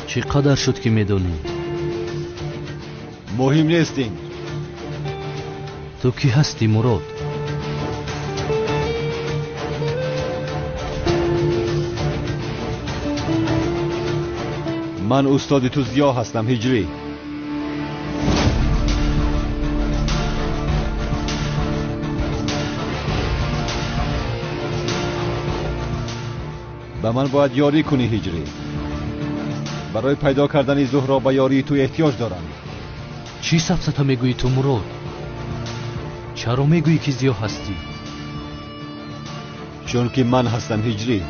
چی قدر شد که میدونی؟ مهم نیستین. تو کی هستی مراد؟ من استاد تو زیا هستم هجری. به من باید یاری کنی هجری. برای پیدا کردن زهرا به یاری تو احتیاج دارم. چی سفسطه میگویی تو مراد؟ چرا میگویی که زیا هستی؟ چون که من هستم هجری.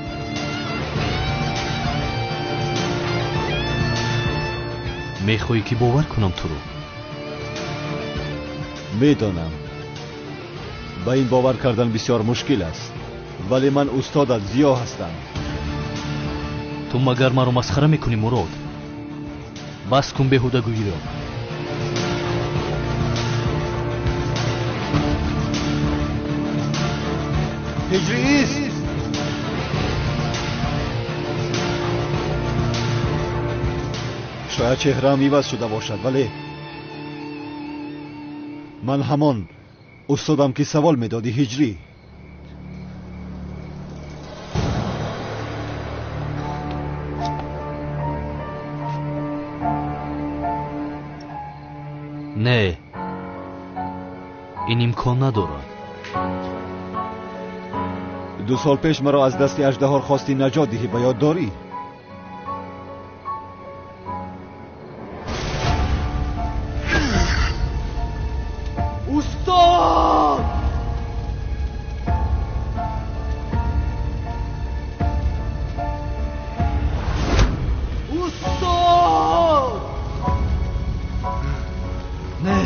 میخوایی که باور کنم تو رو؟ میدانم با این باور کردن بسیار مشکل است، ولی من استادت زیا هستم. تو مگر مرا مسخره میکنی مراد؟ بس کن بیهوده گویی را. هجری ایست. شاید چهره‌ام عوض شده باشد، ولی من همان استادم که سوال میدادی هجری. نه، این امکان ندارد. 2 سال پیش مرا از دست اژدها خواستی نجات دهی، به یاد داری؟ استاد! استاد! نه.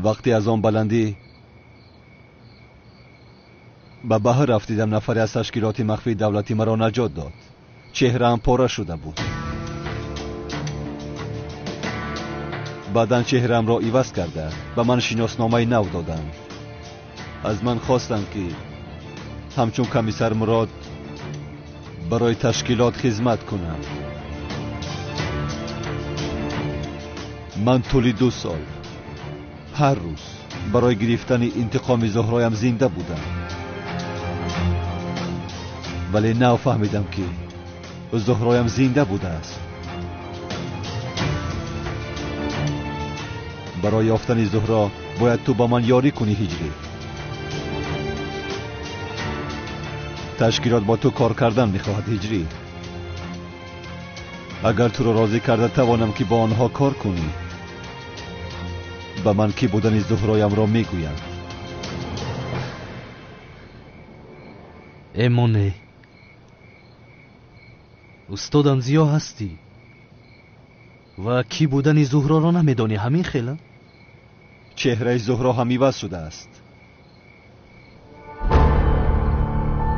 وقتی از آن بلندی به بحر رفتیدم، نفری از تشکیلات مخفی دولتی مرا نجات داد. چهره‌ام پاره شده بود. بعداً چهره‌ام را عوض کرده به من شناسنامه نو دادند. از من خواستند که همچون کمیسر مراد برای تشکیلات خدمت کنم. من طول 2 سال هر روز برای گرفتن انتقام زهرایم زنده بودم، ولی نو فهمیدم که زهرایم زنده بوده است. برای یافتن زهرا باید تو با من یاری کنی هجری. تشکیلات با تو کار کردن میخواهد هجری. اگر تو را راضی کرده توانم که با آنها کار کنی. به من کی بودن زهرایم را میگویم. امونه استادم زیا هستی و کی بودن زهرا را نمیدانی؟ همین خیلی؟ چهره زهرا هم عوض شده است.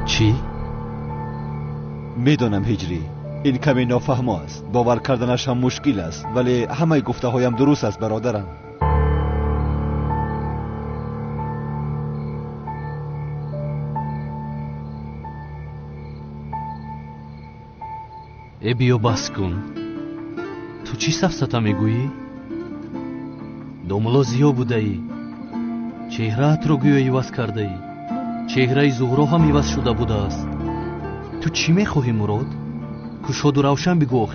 چی؟ میدانم هجری، این کمی نافهم است، باور کردنش هم مشکل است، ولی همه گفته هایم درست است برادرم. ای بیا بس کن. تو چی سفسطه میگویی؟ دوملا زیا بوده ای، چهرهت رو گویا عوض کرده ای، چهره زهرا هم عوض شده بوده است. تو چی میخواهی مراد؟ کشاد و روشن بگو.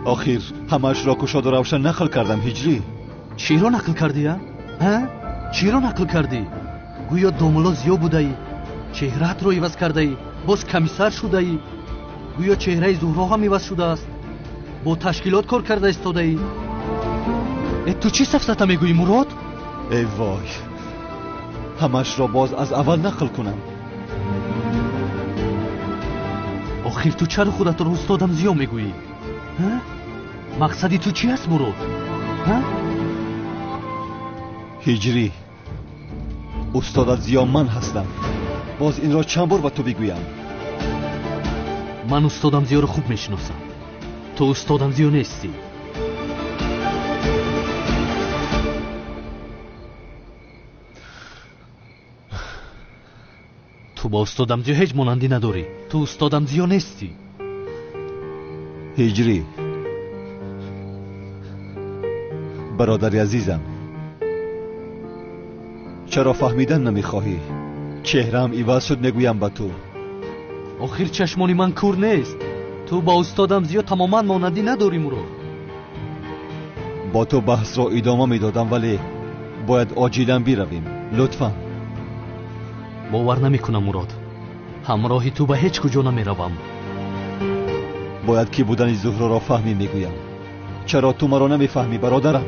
آخر همش را کشاد و روشن نقل کردم هجری. چی را نقل کردی ها؟ چی را نقل کردی؟ گویا دوملا زیا بوده ای، چهرهت رو عوض کرده ای، باز کمیسر شده ای. گویا چهره زهرا هم عوض شده است، با تشکیلات کار کرده استاده ای. تو چی سفسطه میگویی مراد؟ ای وای، همش را باز از اول نقل کنم. آخر تو چرا خودت را استادم زیا میگویی؟ مقصدی تو چی است مراد؟ هجری، استادت زیا من هستم. باز این را چند بار به تو بگویم؟ من استادم زیا رو خوب میشناسم. تو استادم زیا نیستی. با استادمزیو هیچ مانندی نداری. تو استادمزیو نیستی. هجری برادر عزیزم، چرا فهمیدن نمیخواهی؟ چهرم عوض شد نگویم به تو. آخر چشمانی من کور نیست. تو با استادمزیو تماما مانندی نداری مراد. با تو بحث را ادامه میدادم ولی باید عاجلا برویم. لطفا. باور نمیکنم مراد. همراهی تو به هیچ کجا نمیروم. باید کی بودن زهرا را فهمی میگویم. چرا تو مرا نمیفهمی برادرم؟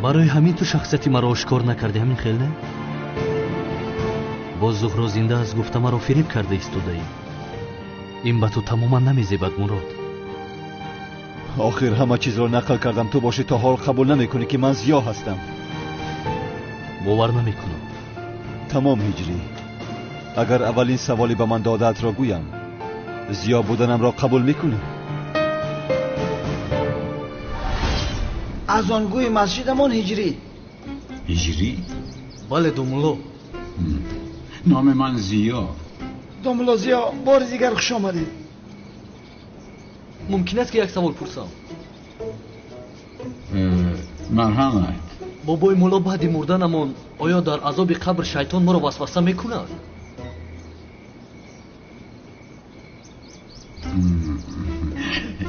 برای همین تو شخصیتی مرا آشکار نکردی، همین خیلی نه؟ باز زهرا زنده از گفته مرا فریب کرده ایستاده. این به تو تماما نمیزیبد مراد. آخر همه چیز را نقل کردم، تو باشی تا حال قبول نمیکنی که من ضیا هستم. باور نمیکنم. تمام هجری، اگر اولین سوالی به من دادت را گویم، ضیا بودنم را قبول میکنی؟ از آنگوی مسجدمان هجری. هجری؟ بله دوملو. نام من ضیا. دوملو ضیا، بار دیگر خوش آمدید. ممکن است که یک سوال پرسم؟ مرحمت. بابای مولا بعد مردنمان آیا در عذاب قبر شیطان ما را وسوسه میکند؟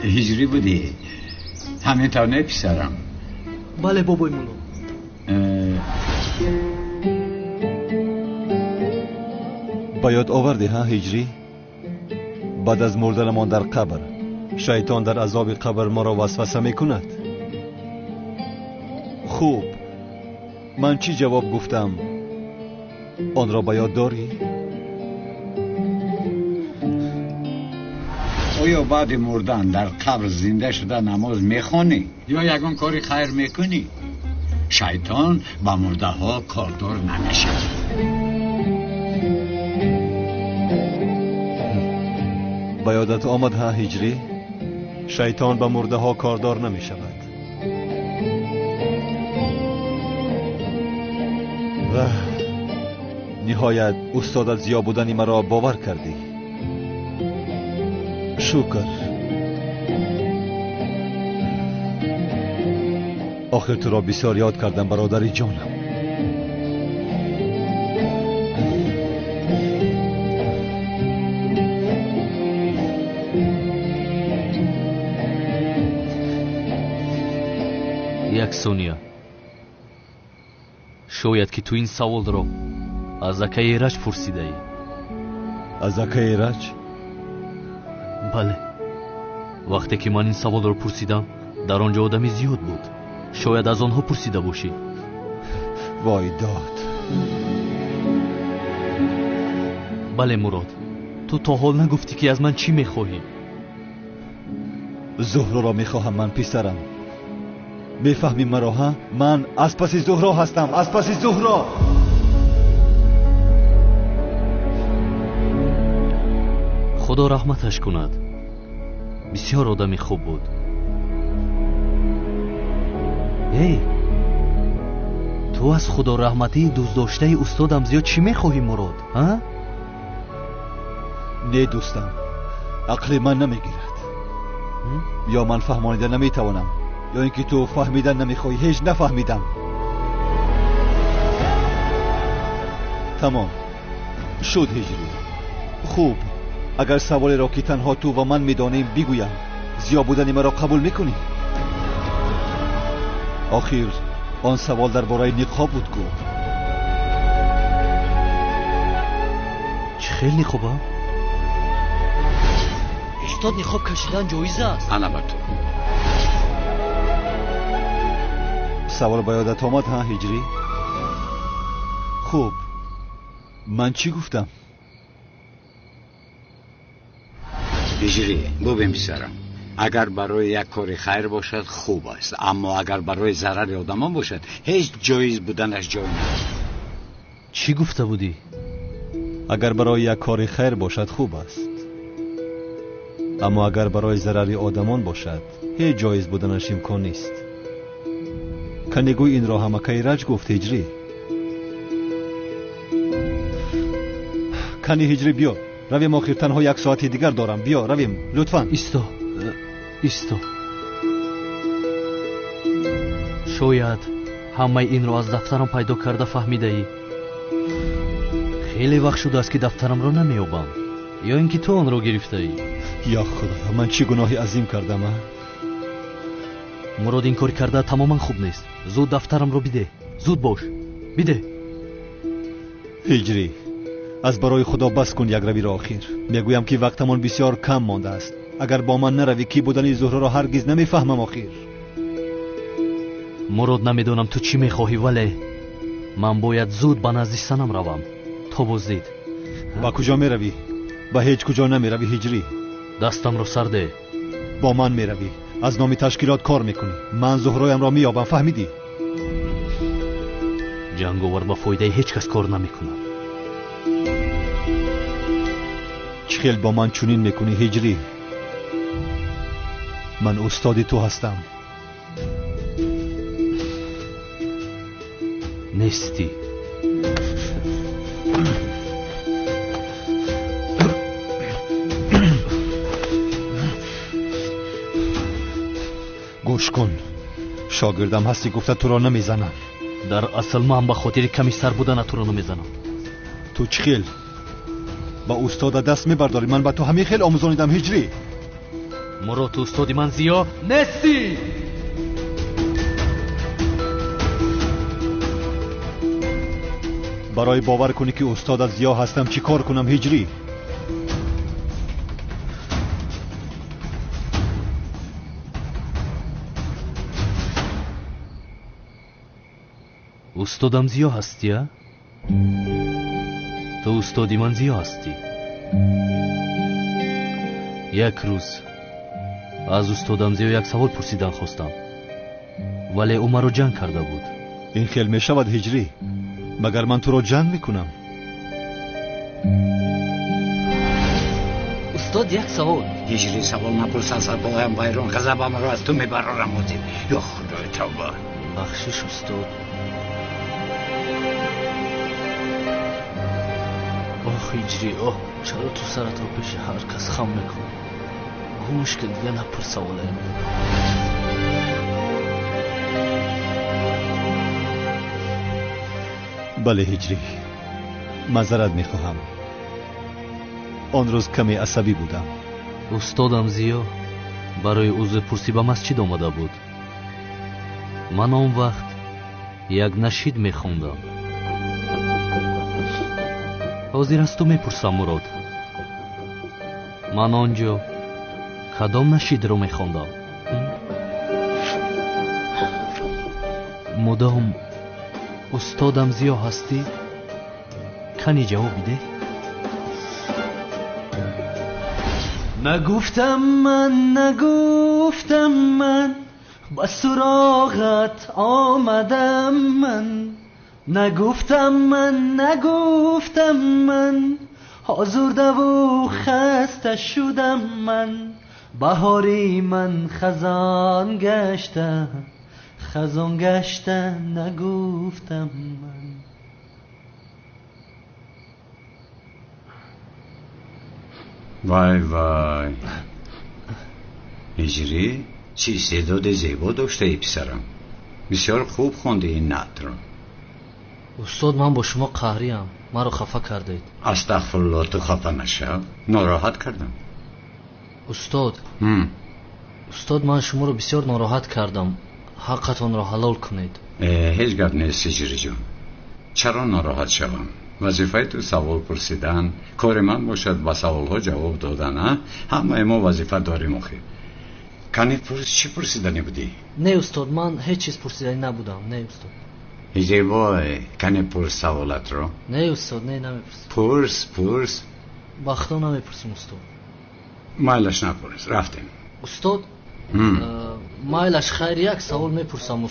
هجری بودی؟ همین تا نه پسرم؟ بله بابای مولا. باید آوردی ها هجری؟ بعد از مردنمان در قبر شیطان در عذاب قبر ما را وسوسه میکند. خوب، من چی جواب گفتم؟ آن را به یاد داری؟ آیا بعد مردن در قبر زنده شده نماز میخوانی یا یگان کاری خیر میکنی؟ شیطان با مرده ها کاردار نمیشه. به یادت آمد ها هجری؟ شیطان به مرده ها کاردار نمی شود. و نهایت استادت ضیا بودنی مرا باور کردی. شکر. آخر تو را بسیار یاد کردم برادری جانم. یک ثانیه. شاید که تو این سوال را از اکه ایرج پرسیده ای. از اکه ایرج؟ بله. وقتی که من این سوال را پرسیدم در آنجا آدمی زیاد بود. شاید از آنها پرسیده باشی. وای داد. بله مراد، تو تا حال نگفتی که از من چی میخواهی؟ زهرا را میخواهم من پسرم. میفهمی مرا ها؟ من از پس زهرا هستم، از پس زهرا. خدا رحمتش کند. بسیار آدمی خوب بود. ای تو از خدا رحمتی دوست داشته استادم زیاد چی میخواهی مراد؟ ها؟ نه دوستم، عقل من نمیگیرد. یا من فهمانیده نمیتوانم یا اینکه تو فهمیدن نمیخوای. هیچ نفهمیدم. تمام شد هجری. خوب، اگر سوالی را که تنها تو و من میدانیم بگویم، ضیا بودن مرا قبول میکنی؟ آخر آن سوال درباره نقاب بود گو. چه خیلی خوبه. استاد نقاب کشیدن جایزه است. البته. سوال با یادت آمد ها هجری؟ خوب، من چی گفتم؟ هجری ببین پسرم، اگر برای یک کاری خیر باشد خوب است، اما اگر برای ضرر آدمان باشد هیچ جایز بودنش جای ندارد. چی گفته بودی؟ اگر برای یک کاری خیر باشد خوب است، اما اگر برای ضرر آدمان باشد هیچ جایز بودنش امکان نیست. کنیگوی این را هم اکه ایرج گفت هجری. کنی هجری بیا رویم آخر تنها 1 ساعت دیگر دارم بیا رویم لطفاً ایستو شاید همه این رو از دفترم پیدا کرده فهمیده خیلی وقت شده است که دفترم رو نمیابم یا اینکه تو آن رو گرفته ای یا خدا من چی گناهی عظیم کردم مراد این کار کرده تماما خوب نیست زود دفترم رو بده زود باش بده هجری از برای خدا بس کن یک روی را آخر میگویم که وقتمان بسیار کم مانده است اگر با من نروی کی بودن زهره را هرگز نمیفهمم آخر مراد نمیدونم تو چی میخواهی ولی من باید زود به نزد سنم روم تو بازدید با کجا میروی؟ با هیچ کجا نمیروی هجری دستم رو سرده با من میروی از نام تشکیلات کار میکنی من زهرایم را مییابم فهمیدی؟ جنگاور با فایده هیچ کس کار نمیکنه چه خیل با من چونین میکنی هجری من استاد تو هستم نیستی گوش کن شاگردم هستی گفته تو را نمیزنم در اصل من به خاطر کمی سر بودن تو را نمیزنم تو چه خیل با استاد دست میبرداری من به تو همین خیل آموزانیدم هجری مراد تو استادی من زیا نیستی برای باور کنی که استاد از زیا هستم چی کار کنم هجری استادم زیا هستی ها؟ تو استادی من زیا هستی یک روز از استادم زیا یک سوال پرسیدن خواستم ولی او مرا جنگ کرده بود این خیل می شود هجری مگر من تو را جنگ میکنم استاد یک سوال هجری سوال نپرس از بایم ویران غضبم را از تو میبرارم آزید یا خدای توبه بخشش استاد آخ هجری آه چرا تو سرت رو پیش هر کس خم میکنی گوش که دیگه نپرس سواله بله هجری معذرت میخواهم آن روز کمی عصبی بودم استادم زیا برای عضو پرسی به مسجد آمده بود من آن وقت یک نشید میخوندم حاضر از تو میپرسم مراد من آنجا کدام نشید رو میخوندم مدام استادم زیا هستی کنی جواب بده نگفتم من به سراغت آمدم من نگفتم من آزرده و خسته شدم من بهاری من خزان گشته نگفتم من وای هجری چی استعداد زیبا داشته ای پسرم بسیار خوب خوندی این نعت را استاد من با شما قهریم مرا خفه کردید استغفرالله تو خفه نشو ناراحت کردم استاد من شما رو بسیار ناراحت کردم حقتون را حلال کنید هیچ گپ نیست هجری جان چرا ناراحت شوم وظیفه تو سوال پرسیدن کار من باشد با سوال ها جواب دادن همه ما وظیفه داریم آخه کنی چی پرسیدنی بودی؟ نه استاد من هیچ چیز پرسیدنی نبودم نه استاد هجری وای کنی پرس سوالت رو نه استاد نه نمیپرسم پرس بختا نمیپرسم استاد مایلش نپرس رفتیم استاد مایلش خیر یک سوال میپرسم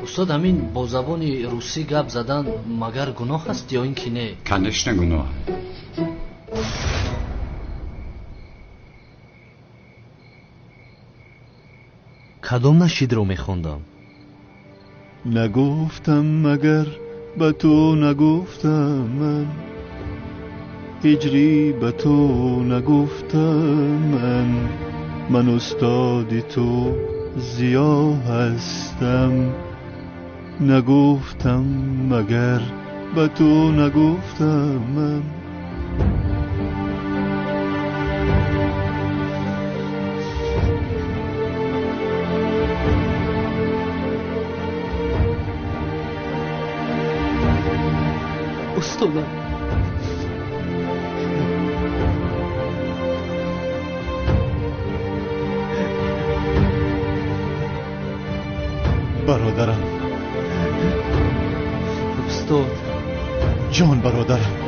استاد همین با زبان روسی گپ زدن مگر گناه است یا اینکه نه کنش نه گناه کدام نشید رو میخوندم نگفتم مگر به تو نگفتم من هجری به تو نگفتم من استاد تو زیا هستم نگفتم مگر به تو نگفتم من استادم برادرم استاد جان برادرم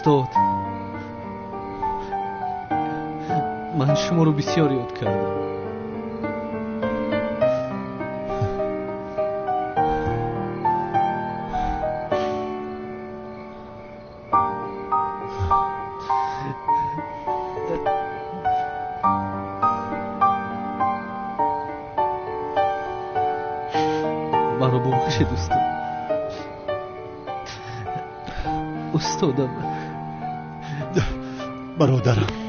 استاد من شما رو بسیار یاد کردم منو ببخشید استادم برادرم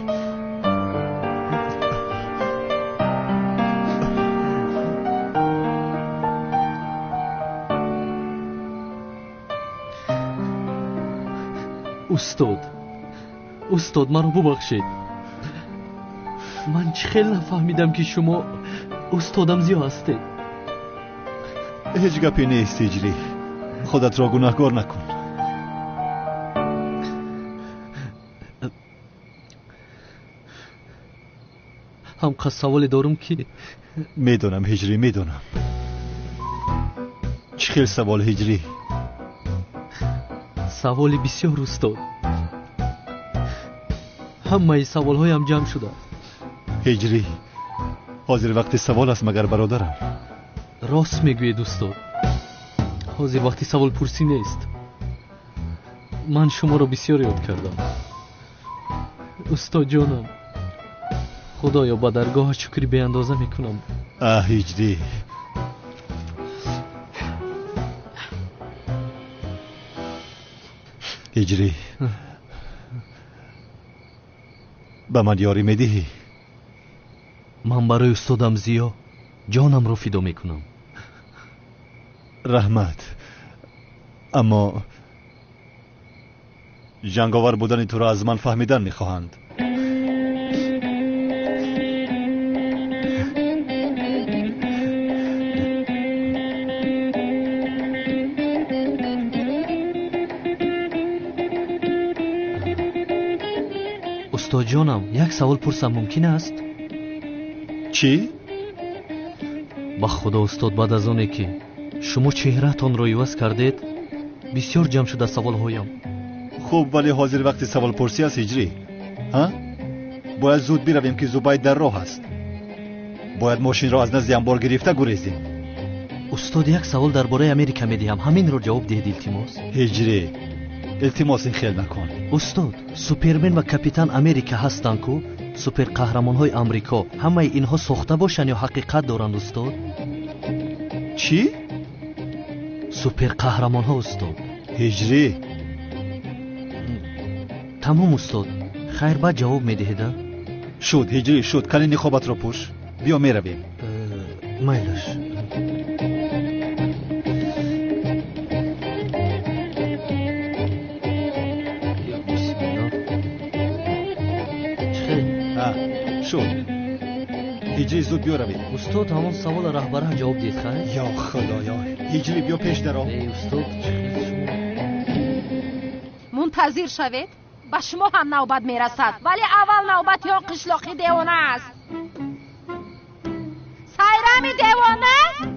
استاد منو ببخشید من چه خیلی نفهمیدم که شما استادم زیا هستید هیچ گپی نیست هجری خودت را گناهکار نکن هم قصد سوال دارم که میدونم هجری میدونم چه خیلی سوال هجری سوال بسیار استاد همه سوال هایم جمع شده هجری حاضر وقتی سوال است مگر برادرم راست میگوید استاد حاضر وقتی سوال پرسی نیست من شما را بسیار یاد کردم استاد جانم خدایا با درگاه شکری به اندازه میکنم هجری هجری به من یاری میدهی من برای استادم زیا جانم رو فدا میکنم رحمت اما جنگاور بودن تو را از من فهمیدن میخواهند استاد جانم یک سوال پرسم ممکن است؟ چی؟ با خدا استاد بعد از آنه که شما چهرهتان را عوض کردید بسیار جمع شده سوال هایم خوب ولی حاضر وقتی سوال پرسی است هجری ها؟ باید زود برویم که زبید در راه است باید ماشین را از نزد انبار گرفته گریزیم استاد یک سوال درباره امریکا میدهم همین رو جواب دهید التماس هجری التماس خیال نکن استاد سوپرمن و کاپیتان امریکا هستند کو سوپر قهرمان های امریکا همه اینها ساخته باشند یا حقیقت دارند استاد چی؟ سوپر قهرمان ها استاد هجری تمام استاد خیر بعد جواب میدهید شد هجری شد کلی نخوابت را پوش بیا میرویم مایلش شد هجری زود بیا رویم استاد همون سوال رهبره جواب دید خیر یا خدایا هجری بیا پیش درو ای استاد منتظر شوید با شما هم نوبت میرسد ولی اول نوبت یا قشلاقی دیوانه است سایرامی دیوانه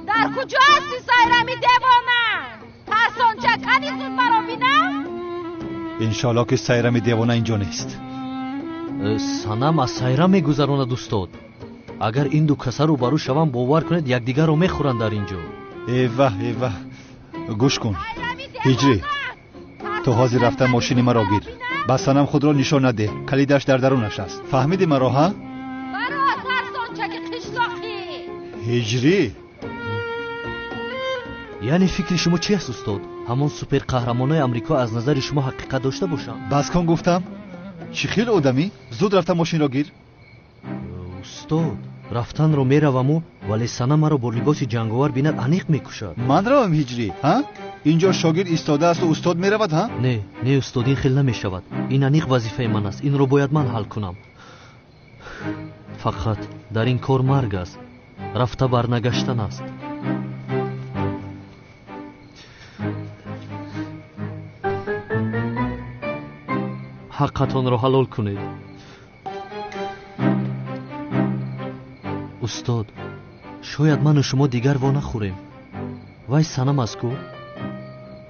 در کجا هستی سایرامی دیوانه پس آنچه کدی زود برام بینم انشالله که سایرم دیوانه اینجا نیست санам аз сайра мегузаронад устод агар ин ду каса рӯбарӯ шавам бовар кунед якдигарро мехӯранд дар ин ҷо эва гӯш кун ҳиҷрӣ ту ҳозир рафта мошини маро гир ба санам худро нишон наде калидаш дар дарунаш аст фаҳмиди маро ҳа ҳиҷрӣ яъне фикри шумо чи аст устод ҳамон суперқаҳрамонои амрико аз назари шумо ҳақиқат дошта бошанд бас кун гуфтам чӣ хел одамӣ зуд рафта мошинро гир устод рафтанро мераваму вале сана маро бо либоси ҷанговар бинад аниқ мекушад ман равам ҳиҷрӣ ҳа инҷо шогирд истодааст устод меравад ҳа не устод ин хел намешавад ин аниқ вазифаи ман аст инро бояд ман ҳал кунам фақат дар ин кор марг аст рафта барнагаштан аст ҳаққатонро ҳалол кунед устод шояд ману шумо дигар во нахӯрем вай санам аст ку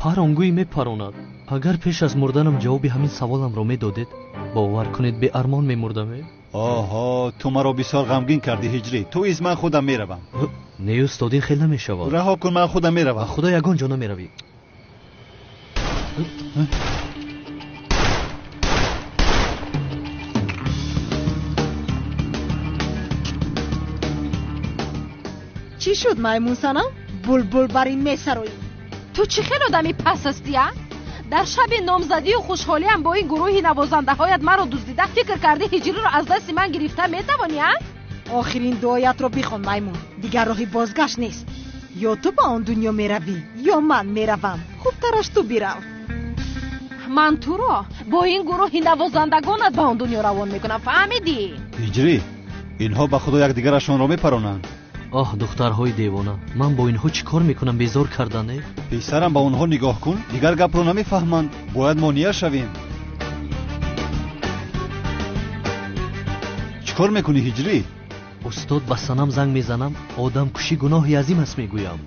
паронгӯӣ мепаронад агар пеш аз мурданам ҷавоби ҳамин саволамро медодед бовар кунед беармон мемурдаме оҳо ту маро бисёр ғамгин кардӣ ҳиҷрӣ ту из ман худам меравам не устод ин хел намешавад раҳо кун ман худам меравам худо ягон ҷо намеравӣ چی شد مایمون سنم؟ بلبل بر این میسروی تو چی خیلی آدمی پس هستی ها؟ در شب نامزدی و خوشحالی هم با این گروهی نوازنده هایت مرا دزدیده فکر کردی هجری رو از دست من گرفته میتوانی ها؟ آخرین دعایت رو بخون مایمون دیگر راهی بازگشت نیست یا تو با آن دنیا میروی یا من میروم خوب ترش تو بیرو من تو رو با این گروهی نوازندگانت با آن دنیا روان میکنم فهمیدی؟ هجری اینها به خدا یکدیگرشان را میپرانند آه دخترهای دیوانه من با اینها چی کار میکنم بیزار کردنه پسرم با اونها نگاه کن دیگر گپ رو نمیفهمند باید مانع شویم چی کار میکنی هجری استاد با سنم زنگ میزنم آدم کشی گناهی عظیم است میگویم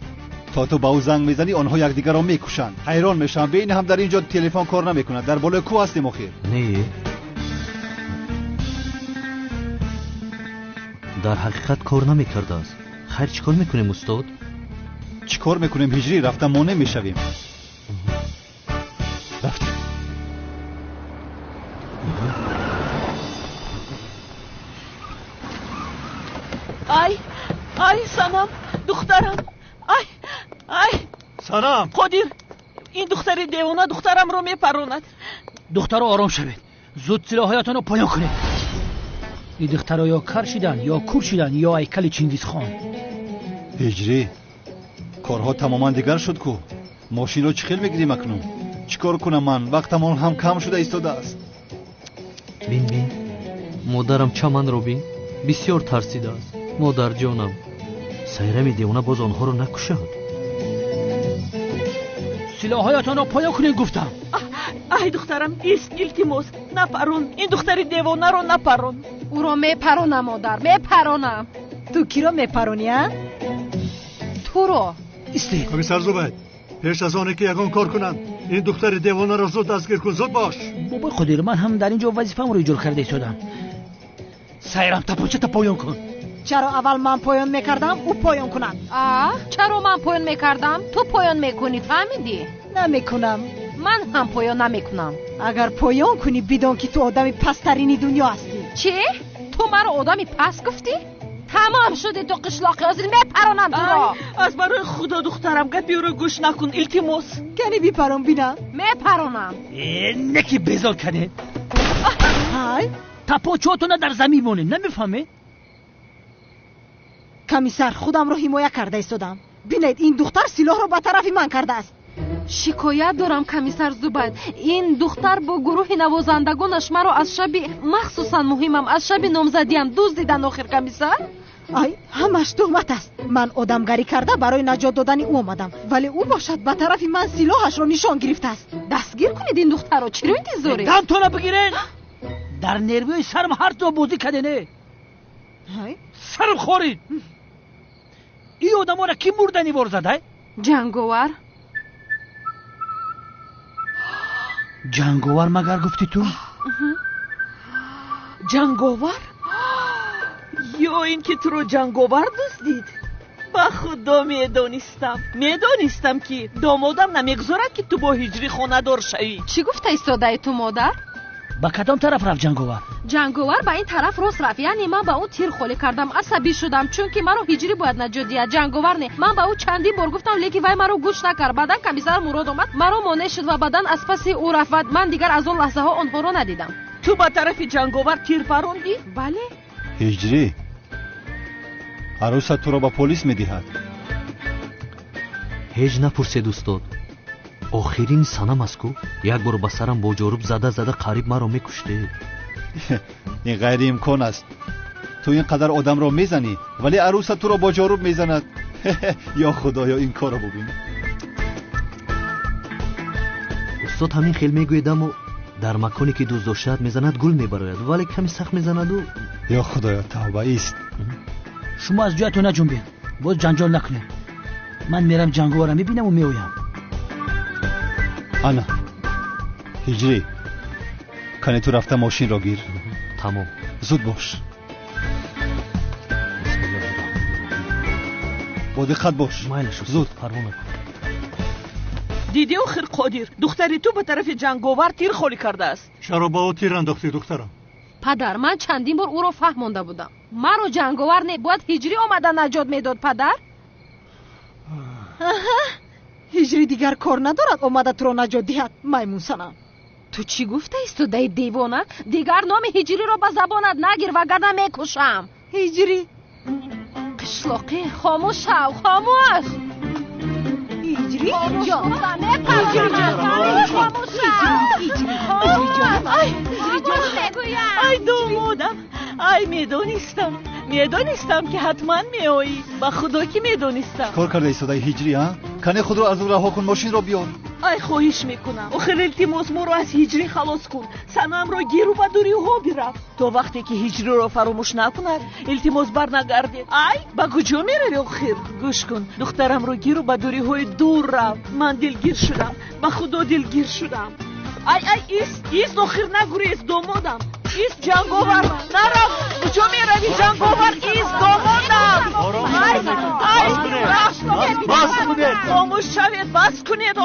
تا تو با او زنگ میزنی آنها یکدیگر را میکشند حیران میشم ببین هم در اینجا تلفن کار نمیکند در بالای کوه هستیم آخر نه در حقیقت کار نمیکرده است خیر چیکار میکنیم استاد چیکار میکنیم هجری رفتم مانع میشویم رفتم ای سنم دخترم ای سنم قادر این دختری دیوانه دخترم رو میپروند دختر آرام شوید زود سلاحایتان رو پایان کنید این دخترها یا کر شدن یا کور شدن یا هیکل چینگیز خان هجری کارها تماما دیگر شد کو ماشین رو چی خیل میگیریم اکنون چیکار کنم من وقتمان هم کم شده ایستاده است بین مادرم چمن رو بین بسیار ترسیده است مادر جانم سایرمی دیوانه باز آنها رو نکشد سلاحایتان رو پایان کنید گفتم ای دخترم ایست التماس نپرون این دختری دیوانه رو نپرون او رو میپرونم مادر میپرونم تو کی رو میپرونی ها؟ تو رو استی کمیسر زوبید پیش از آنه که یگان کار کنند این دختر دیوانه را زود دستگیر کن زود باش بابا قدیر من هم در اینجا وظیفه‌ام رو اجرا کرده شدم سایرم تپوچه پایان کن چرا اول من پایان میکردم او پایان کنم چرا من پایان میکردم تو پایان میکنی فهمیدی نمیکنم من هم پایان نمیکنم اگر پایان کنی بدون که تو آدمی پسترینی دنیا هستی چی تو مرا آدمی پس گفتی تمام شده تو قشلاقی حاضر میپرانم تو را از برای خدا دخترم گپی رو گوش نکن التماس کنی بیپران بینم میپرانم نکی بیزار کنید های تپاچه‌هاتون در زمین مونه. نمیفهمه؟ کمیسر خودم رو حمایه کرده ایستادم. بینید این دختر سلاح رو به طرف من کرده است. شکایت دارم کمیسر زوبید. این دختر با گروه نوازندگانش مرا از شب مخصوصا مهمم از شب نامزدیم دزدیدن. آخر کمیسر ای همش تهمت است. من آدمگری کرده برای نجات دادن او آمدم، ولی او باشد به طرف من سلاحش رو نشان گرفته است. دستگیر کنید این دختر رو. چرا انتظاری؟ دانتون رو بگیرین. در نروی سرم هر دو بازی کردنه. سرم خورید. این آدم ها را کی مردنی بار زده؟ جنگاور. جنگاور مگر گفتی تو؟ جنگاور؟ یا این که تو رو جنگاور دزدید؟ با خدا میدانستم که دامادم نمیگذارد که تو با هجری خانه دار شوی. چی گفته ایستاده تو مادر؟ با کدام طرف رفت جنگاور؟ جنگاور به این طرف راست رفت. یعنی من به اون تیر خولی کردم. عصبی شدم چون که مرا هجری باید نجات دهد. جنگاور نه. من به او چندین بار گفتم لیکی وای مرا گوش نکرد. بعدن کمیسر مراد اومد مرا مانع شد و بعدن از پس او رفت. من دیگر از اون لحظه ها آنها را ندیدم. تو با طرف جنگاور تیر پروندی؟ بله. هجری عروست تو را با پلیس میدهد. هیچ نپرسید استاد. آخرین سنم است کو یک بار به سرم با جارب زده قریب مرا میکشته. این غیر امکان است. تو اینقدر آدم را میزنی ولی عروست تو را با جارب میزند. یا خدایا این کارو ببین. استاد همین خیلی میگوید اما در مکانی که دوست داشتد میزند گل میبراید ولی کمی سخت میزند و یا خدایا توبه است. شما از جایتون نجنبید. باز جنجال نکنید. من میرم جنگاور را میبینم و میایم. انا هجری کنی تو رفته ماشین را گیر. تمام. زود باش. با دقت باش. مایلش زود. پروانه کن. دیدی آخر قادر دختری تو به طرف جنگاور تیر خولی کرده است. چرا با او تیر انداختی دخترم؟ پدر من چندین بار او را فهمانده بودم. مرا جنگاور نه باید هجری آمدن نجات میداد. پدر هجری دیگر کار ندارد آمده تو را نجات دهد. میمون سنم تو چی گفته ایستاده دیوانه؟ دیگر نام هجری را به زبانت نگیر وگرنه میکشم. هجری قشلاقی خاموش شو. خاموش. هجری خاموش جان. هجری جان. خاموش شو. ای دامادم. ای میدانستم که حتما میایی. با خدا که میدانستم. کار کرده ایستاده هجری ها؟ کنی خود رو از رها کن ماشین را بیار. ای خواهش میکنم آخر التماس ما رو از هجری خلاص کن. سنم رو گیرو به دوری ها برفت. تا وقتی که هجری رو فراموش نکند التماس بر نگردید. ای با کجا میروی آخر؟ گوش کن دخترم رو گیرو به دوری های دور رفت. من دلگیر شدم. با خدا دلگیر شدم. ای ایست آخر نگریز دامادم. ایست جنگاور نرم. کجا میروی جنگاور؟ ایست دامادم. خاموش شوید. بس کنید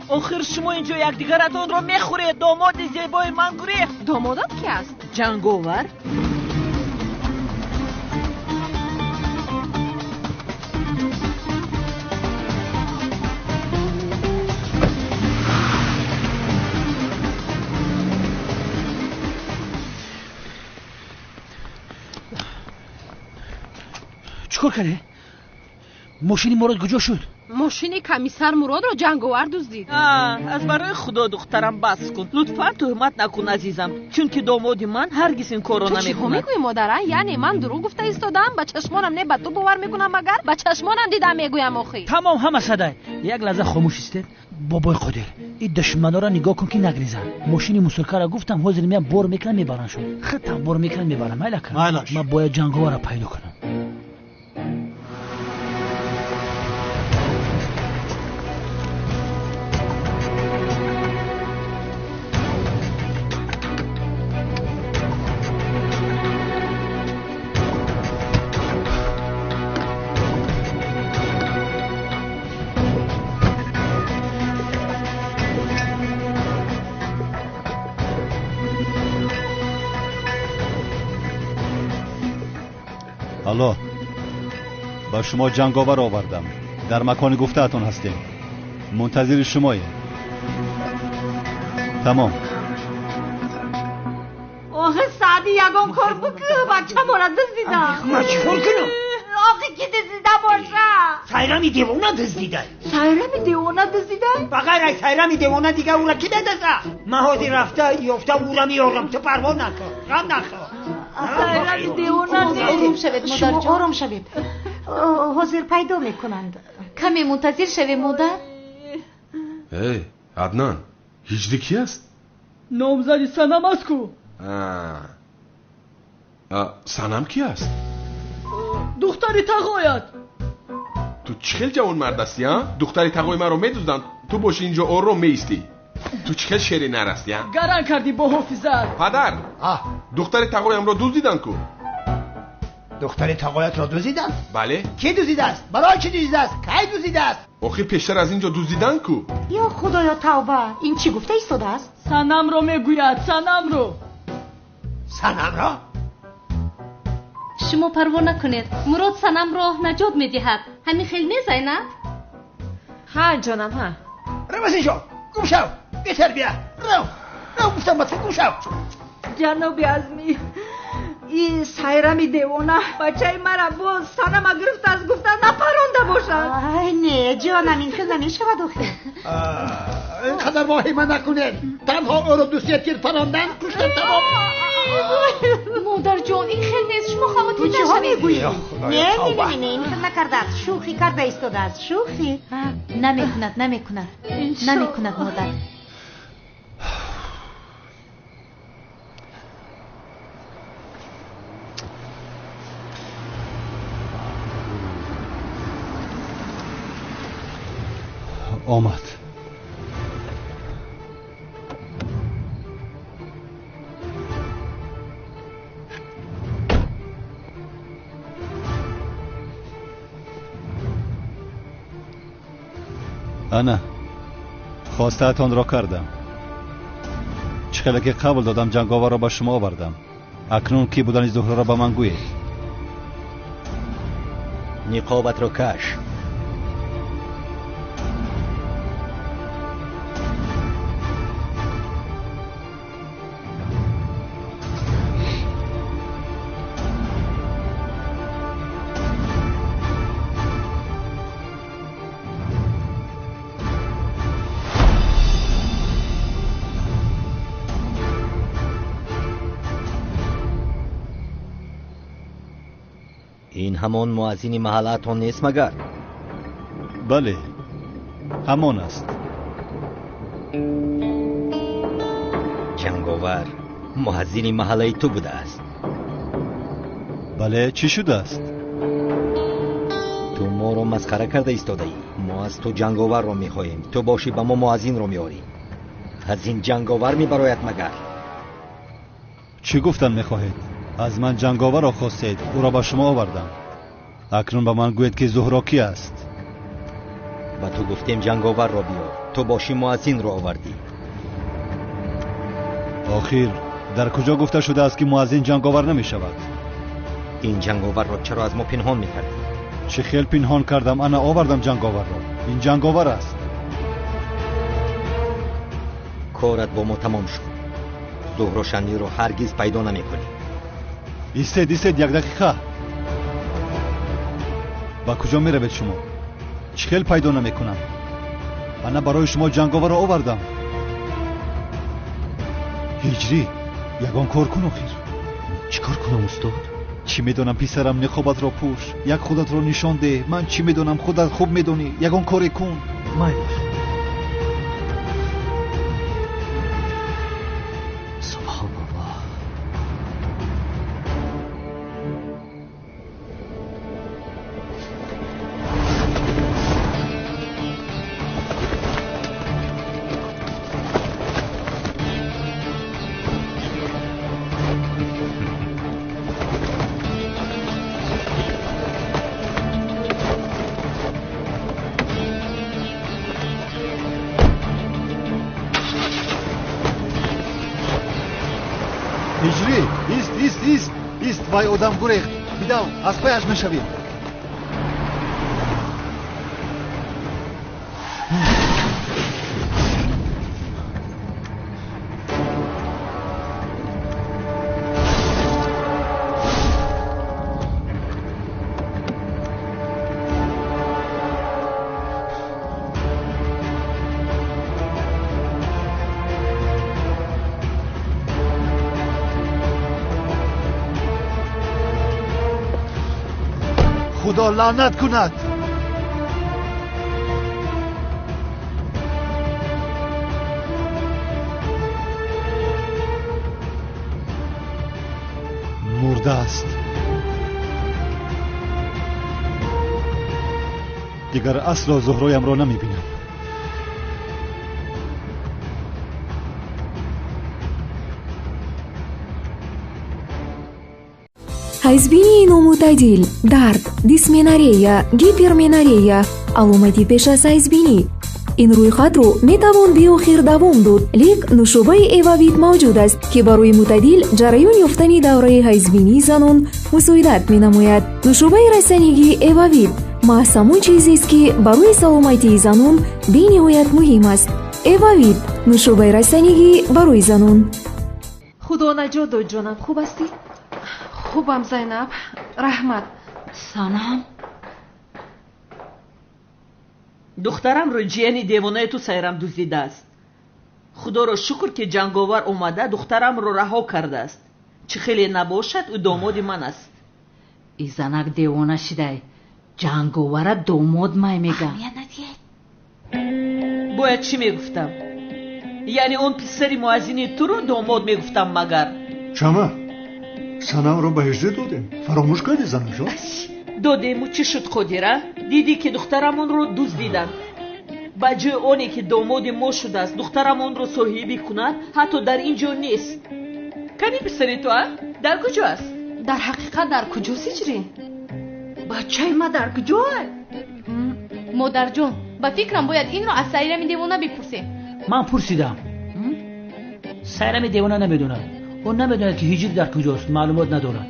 آخر شما اینجا یکدیگرتان را میخورید. داماد زیبای من گریخت. دامادم کی است؟ جنگاور. چیکار کردی؟ ماشین مراد کجا شد؟ ماشین کمیسر مراد رو جنگاور دزدید. از برای خدا دخترم بس کن. لطفا تهمت نکن عزیزم. چون که داماد من هرگز این کارو نمیکنه. تو چی میگویی مادر؟ یعنی من دروغ گفته ایستادم؟ با چشمانم نه به تو باور میکنم مگر؟ با چشمانم دیدم میگویم آخی. تمام همه صدای. یک لحظه خاموش استید. بابای قادر این دشمنا را نگاه کن که نگریزن. ماشین موسیقی را گفتم حاضر میام بار میکنم میبرن شد. خطم بار میکنم میبرم. مایلک. من باید جنگاور را پیدا کنم. الو با شما جنگاور آوردم. در مکان گفته اتون هستیم. منتظر شماییم. تمام. آخه سعدی یگان کار بکه بچه مورا دزدیدم. ما چیکار کنم؟ آخه کی دزدیده باشه؟ سایرامی دیوانه دزدیده. سایرامی دیوانه دزدیده؟ بغیر از سایرامی دیوانه دیگه او را کی دزده؟ مهادی رفته یافته او را میارم تو پروا نکن. غم نخور. سایرامی دیوانه آروم شوید مادر جان. شما آروم شوید. حاضر پیدا میکنند. کمی منتظر شوی مادر. ای عدنان هجری کی است؟ نامزدی سنم است کو. سنم کی است؟ دختری تقویت. تو چه خیلی جوان مرد هستی ها؟ دختری تقوی من رو میدوزدن تو باشی اینجا آروم میستی. تو چه خیلی شیری نرستی ها؟ گران کردی با حافظت. پدر دختری تقوی هم رو دزدیدن کو. دختری تقویت را دزدیدن؟ بله. کی دزدیده است؟ برای چی دزدیده است؟ کی دزدیده است؟ آخه پیشتر از اینجا دزدیدن کو. یا خدایا توبه، این چی گفته ایستاده است؟ سنم رو میگوید، سنم رو. سنم را؟ شما پروا نکنید، مراد سنم را نجات میدهد. همین خیلی نیست زینب؟ ها جانم ها. رو از اینجا گم شو، بهتر بیا. رو گفتم بطفه گم شو. جناب عزمی، این سایرامی دیوانه بچه مرا باز سنم گرفت از گفتن نپرانده باشد. آی نه جانم، این خیلی نمیشود آخه. اینقدر واهمه نکنید. تنها او رو دوستیت کرد پراندن کشتن تمام. مادر جان این خیلی نیست، شما خواهدی تو چه ها میگویی؟ نه این خیلی نکرده است، شوخی کرده ایستاده است. شوخی نمیکند مادر. آمد. انا خواسته‌تان را کردم. چقدر که قبول دادم جنگاور را به شما آوردم. اکنون کی بودن زهره را به من گویید. نقابت را کش. این همان مؤذن محلتان نیست مگر؟ بله همان است. جنگاور مؤذن محله تو بوده است. بله چی شده است؟ تو ما رو مسخره کرده ایستاده ای. ما از تو جنگاور رو میخواهیم، تو باشی به ما مؤذن رو میاری. از این جنگاور میبراید مگر؟ چی گفتن میخواهید؟ از من جنگاور را خواستید، او را به شما آوردم. اکنون به من گوید که زهره کی است؟ با تو گفتیم جنگاور را بیار، تو باشی مؤذن را آوردی. آخر در کجا گفته شده است که مؤذن جنگاور نمی شود؟ این جنگاور را چرا از ما پنهان میکردی؟ چه خیل پنهان کردم؟ انا آوردم جنگاور را. این جنگاور است. کارت با ما تمام شد. زهره و شنی رو هرگز پیدا نمی کنی. ایستید یک دقیقه. با کجا می روید شما؟ چه خیل پیدا نمی کنم. انا برای شما جنگاور را آوردم. هجری یگان کار کن آخر. چی کار کنم استاد؟ چی میدونم پسرم، نقابت را پوش، یک خودت را نشان ده. من چی میدونم، خودت خوب میدونی. یگان کاری کن. مایل سبحان الله. هجری ایست وای آدم گریخت. بیداو از پایش میشویم. خدا لعنت کند. مرده است. دیگر اصلا زهرایم را نمیبینم. ҳайзбинии номутадил, дард, дисменорея, гиперменорея, аломати пеш аз ҳайзбинӣ. ин рӯйхатро метавон биохир давом дод, лек нушобаи эвавит мавҷуд аст, ки барои мутадил ҷараён ёфтани давраи ҳайзбинии занон мусоидат менамояд. нушобаи расанигии эвавит маҳз ҳамон чизест, ки барои саломатии занон бениҳоят муҳим аст. эвавит нушобаи расанигӣ барои занон. худо наҷот дод ҷонам, хуб ҳастӣ? хубам зайнаб, раҳмат. санам духтарамро ҷияни девонаи ту сайрам дуздидааст. худоро шукр, ки ҷанговар омада духтарамро раҳо кардааст. чӣ хеле набошад, ӯ домоди ман аст. изанак девона шидай, ҷанговара домод май мегам. бояд чӣ мегуфтам? яъне он писари муаззини туро домод мегуфтам магар? чама санамро ба ҳижрӣ додем. фаромӯш кардӣ занамҷон? додему чӣ шуд қодира? дидӣ ки духтарамонро дуздиданд. ба ҷои оне ки домоди мо шудааст духтарамонро соҳибӣ кунад, ҳатто дар ин ҷо нест. кани писари ту дар куҷо аст? дар ҳақиқат дар куҷост ҳиҷрӣ? бачаи ма дар куҷоа? модарҷон, ба фикрам бояд инро аз сайрами девона бипурсем. ман пурсидам. сайрами девона намедонад. ӯ намедонад ки ҳиҷрӣ дар куҷост, маълумот надорад.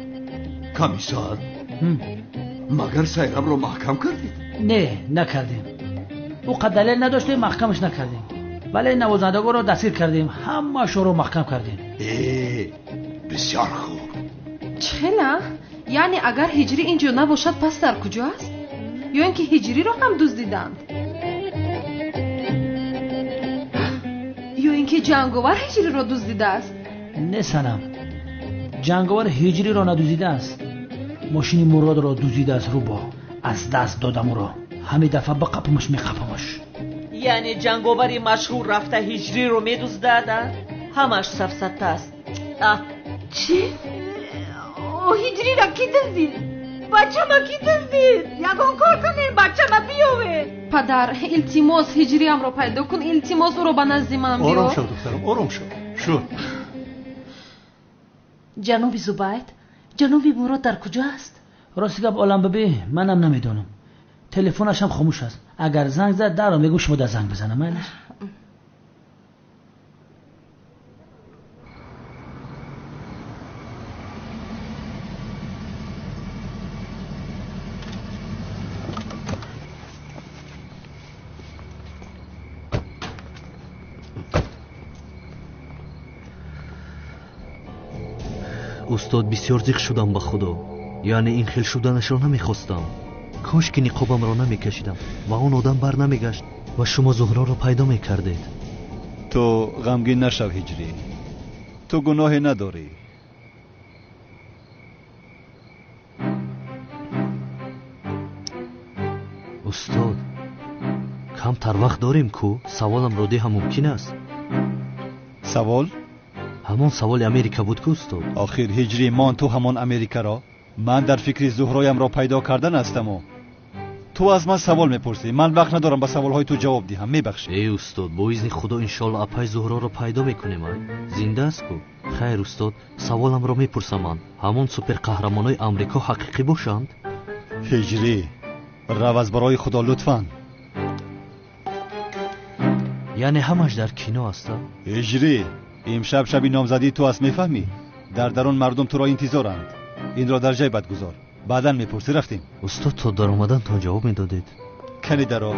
комиссар, магар сайрамро маҳкам кардед? не, накардем. ӯ қад далел надоштем, маҳкамаш накардем. вале навозандагонро дастгир кардем, ҳамаашонро маҳкам кардем. бисёр хуб. чхела? яъне агар ҳиҷрӣ ин ҷо набошад, пас дар куҷо аст? ё ин ки ҳиҷриро ҳам дуздиданд? ё ин ки ҷанговар ҳиҷриро дуздидааст? не санам, ҷанговар ҳиҷриро надуздидааст. мошини муродро дуздидааст. рӯбо аз даст додам ӯро. ҳамин дафъа бақапамаш меқапамаш. яъне ҷанговари машҳур рафта ҳиҷриро медуздаада? ҳамаш сафсата аст. чӣ? ҳиҷрира кӣ дуздид? бачама кӣ дуздид? ягон кор кунем, бачама биёве. падар, илтимос ҳиҷриамро пайдо кун. илтимос ӯро ба назди ман биёр. ором шав духтарам, ором шав. шуд. ҷаноби зубайд, ҷаноби мурод дар куҷо аст? рости гап оламбиби, манам намедонам. телефонашам хомӯш аст. агар занг зад, дарро мегӯм шумо дар занг бизанам. майлаш? устод, бисёр зиқ шудам ба худо. яъне ин хел шуданашро намехостам. кош ки ниқобамро намекашидам ва он одам бар намегашт ва шумо зуҳроро пайдо мекардед. ту ғамгин нашав ҳиҷрӣ. ту гуноҳе надорӣ. устод, камтар вақт дорем ку саволамро диҳам мумкин аст? савол? ҳамон саволи америка буд ку устод. охир ҳиҷрӣ мон ту ҳамон америкаро? ман дар фикри зуҳроямро пайдо кардан ҳастаму. ту аз ман савол мепурсӣ. ман вақт надорам ба саволҳои ту ҷавоб диҳам. мебахшӣ? устод, бо изни худо иншоалло апай зуҳроро пайдо мекунем. зинда аст ку? хайр устод, саволамро мепурсам ман. ҳамон суперқаҳрамонои амрико ҳақиқӣ бошанд? ҳиҷрӣ, рав аз барои худо лутфан. яъне ҳамаш дар кино аста? ҳиҷрӣ, имшаб шаби номзадӣ ту аст, мефаҳмӣ? дар дарун мардум туро интизоранд. инро дар ҷай бад гузор. баъдан мепурсӣ. рафтем. устод, то даромадантон ҷавоб медодед? кани даро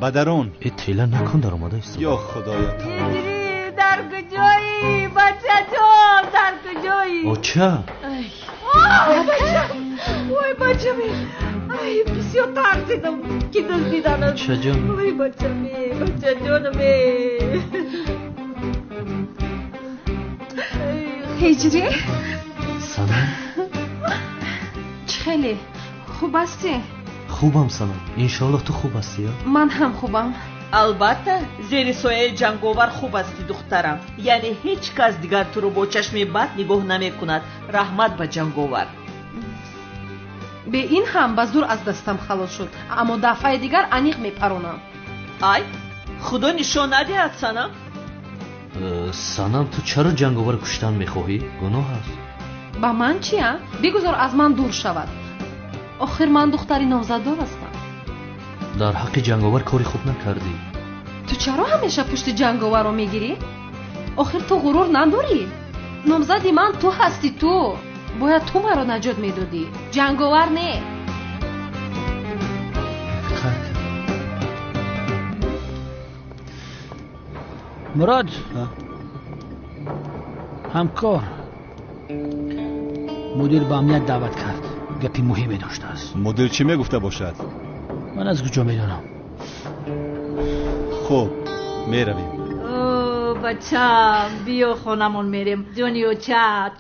ба дарун. тела накун даромада истод. ё худоя. ҳиҷрӣ, дар куҷоӣ? бачаҷон, дар куҷоӣ? оча. вой бачаме, бисёр тарсидам ки дуздиданам. очаҷон. вой бачаме, бачаҷонаме. ҳиҷрӣ? санам? чӣ хеле خوب هستی؟ خوبم سنم. انشالله تو خوب هستی. من هم خوبم. البته زیر سایه جنگاور خوب هستی دخترم. یعنی هیچ کس دیگر تو رو با چشم بد نگاه نمی کند. رحمت به جنگاور. به این هم به زور از دستم خلاص شد، اما دفعه دیگر انیق میپرونم. ای خدا نشان ندهد سنم. سنم تو چرا جنگاور کشتن میخواهی؟ گناه است. با من چیه؟ بگذار از من دور شود. آخر من دختری نامزددار هستم. در حق جنگاور کاری خوب نکردی. تو چرا همیشه پشت جنگاور رو میگیری؟ آخر تو غرور نداری؟ نامزدی من تو هستی. تو باید تو مرا نجات میدادی، جنگاور نه. مراد همکار مدیر به امنیت دعوت کرد. گپی مهمی داشته است. مدیر چی میگفته باشد؟ من از کجا میدانم؟ خب میرویم. بچم بیا خونمون میریم. جونیو چند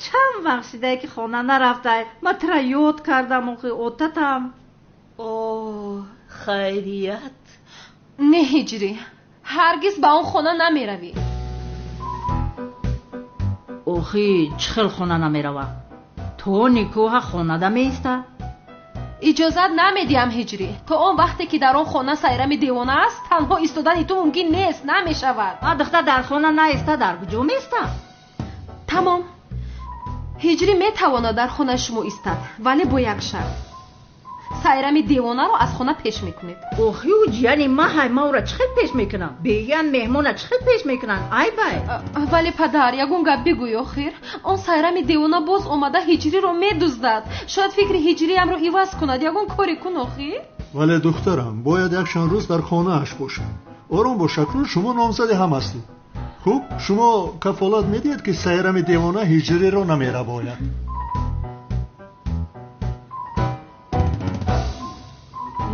وقت شده که خونه نرفته. من ترا یاد کردم و اوتتم. اوه خیریت. نه هجری، هرگز به اون خونه نمیروی. اوخی چخل خونه نمیروم. تو نیکوها خونه دا میسته؟ اجازت نمیدیم هجری. تو اون وقتی که در اون خونه سایرم دیوانه است، تنها ایستادن تو ممکن نیست، نمیشود. دختر در خونه نایسته، در کجا میسته؟ تمام. هجری میتواند در خونه شما ایستد، ولی با یک شرط. سایرم دیوانه رو از خونه پیش میکنید. اوخی یعنی ما را چخیل پیش میکنم؟ بیان مهمون چخیل پیش میکنن؟ ای بای. ولی پدر یگون گپ بگوی آخر. اون سایرم دیوانه باز اومده هجری رو میدزدد. شاید فکر هجری هم رو عوض کند. یگون کاری کن آخر. ولی دخترم باید یک چند روز در خانه اش باشم. آرام با شکل شما نامزد هم هستید. خوب شما کفالت میدید که سایرم دیوانه هجری رو نمیره باید.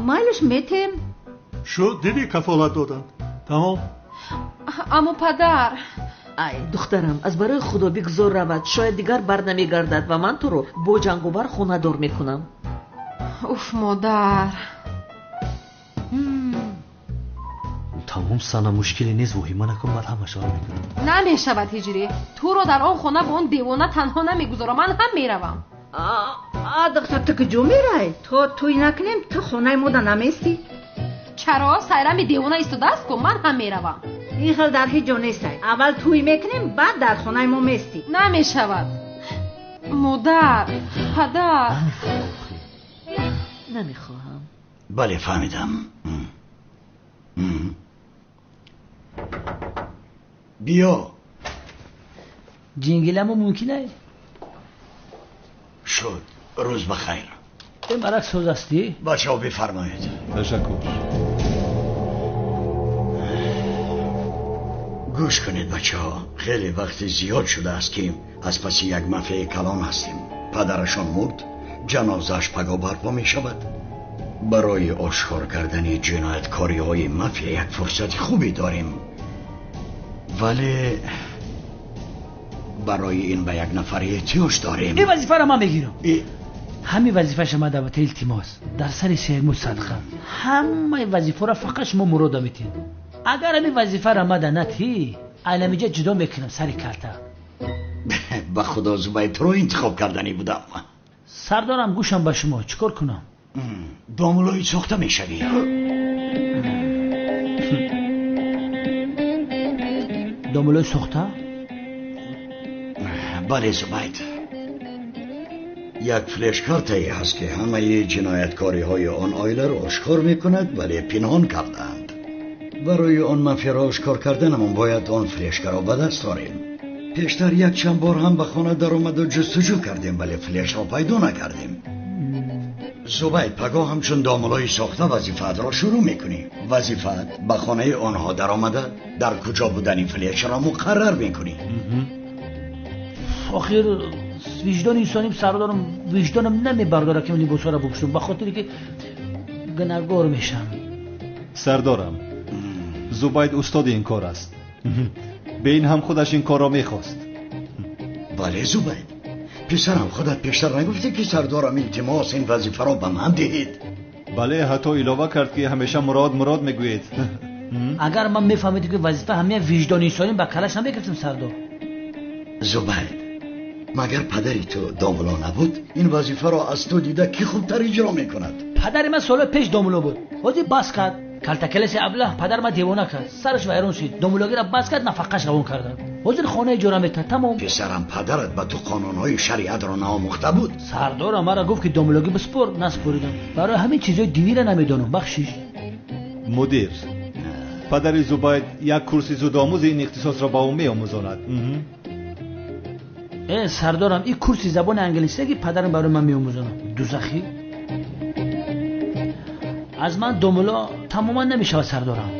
مایلش میتیم. شو دیدی کفالت دادن. تمام. اما پدر. ای دخترم از برای خدا بگذار رود. شاید دیگر بر نمیگردد و من تو رو با جنگاور خونه دار میکنم. اوف مادر. تمام سنم مشکلی نیست. وحی من اکن بعد همه شار میکنم. نمیشود هجری. تو رو در آن خونه با اون دیوانه تنها نمیگذارم. من هم میروم. دختر تو کجا میری؟ تو توی نکنیم تو خونه ما نمیستی؟ چرا؟ سایرم دیوانه ایستاده است که من هم میروم. این خیلی در هیچ جا نیستی. اول توی میکنیم بعد در خونه ما میستی. نمیشود مادر. پدر نمیخواهم. بله فهمیدم. بیا. جنگلمو ممکنه؟ شد. روز بخیر. این برک سوز هستی؟ بچه ها بفرمایید. تشکر. گوش کنید بچه ها. خیلی وقت زیاد شده است که از پس یک مافیای کلان هستیم. پدرشان مرد. جنازش پگاه برپا می شود. برای آشکار کردن جنایتکاری های مافیا یک فرصت خوبی داریم. ولی برای این به یک نفر احتیاج داریم. این وظیفه را من بگیرم. همین وظیفه شما دعوت التماس در سر سیرمو صدقه. همه وظیفه را فقط شما مراد میتین. اگر همین وظیفه را مده نتی علمیجا جدا میکنم سر کلته. به خدا زبید رو انتخاب کردنی بودم. سردارم گوشم به شما چیکار کنم؟ داملوی ساخته میشوی. داملوی ساخته؟ بله زبید. یک فلش کارتایی هست که همه جنایتکاری های آن آیله را آشکار میکند ولی پنهان کردند. برای آن مافیا را آشکار کردنمون باید آن فلش را به دست داریم. پیشتر یک چند بار هم به خانه در آمد و جستجو کردیم ولی فلش را پیدا نکردیم. زبید پگاه همچون داملای ساخته وظیفت را شروع میکنی. وظیفت به خانه آنها در آمده در کجا بودنی فلش را مقرر میکنی. آخر وجدان انسانی سردارم وجدانم نمیبرداره که من لباسا را بپوشم به خاطری که گناهکار میشم. سردارم زبید استاد این کار است. به این هم خودش این کار را میخواست. بله زبید پسرم خودت پیشتر نگفتی که سردارم التماس این وظیفه را به من دهید؟ بله حتی علاوه کرد که همیشه مراد میگوید. اگر من میفهمیدم که وظیفه همه وجدان انسانی با کلش نمیگرفتم سردار. زبید مگر پدری تو داملا نبود؟ این وظیفه را از تو دیده کی خوبتر اجرا میکند؟ پدر من سال پیش داملا بود. وقتی بس کرد کلتکلس ابله پدر ما دیوانه کرد، سرش ویران شد، داملاگی را بس کرد نفقش روان کردن. حاضر خانه اجاره میکرد تمام. پسرم پدرت به تو قانونهای شریعت را ناموخته بود؟ سردار مرا گفت که داملاگی بسپر، نسپریدم. برای همین چیزای دینی را نمیدونم. بخشش مدیر پدر زبید یک کورس زودآموز این اختصاص را با او میآموزاند. سردارم این کورس زبان انگلیسی که پدرم برای من میآموزاند. دوزخی از من داملا تماما نمیشود سردارم.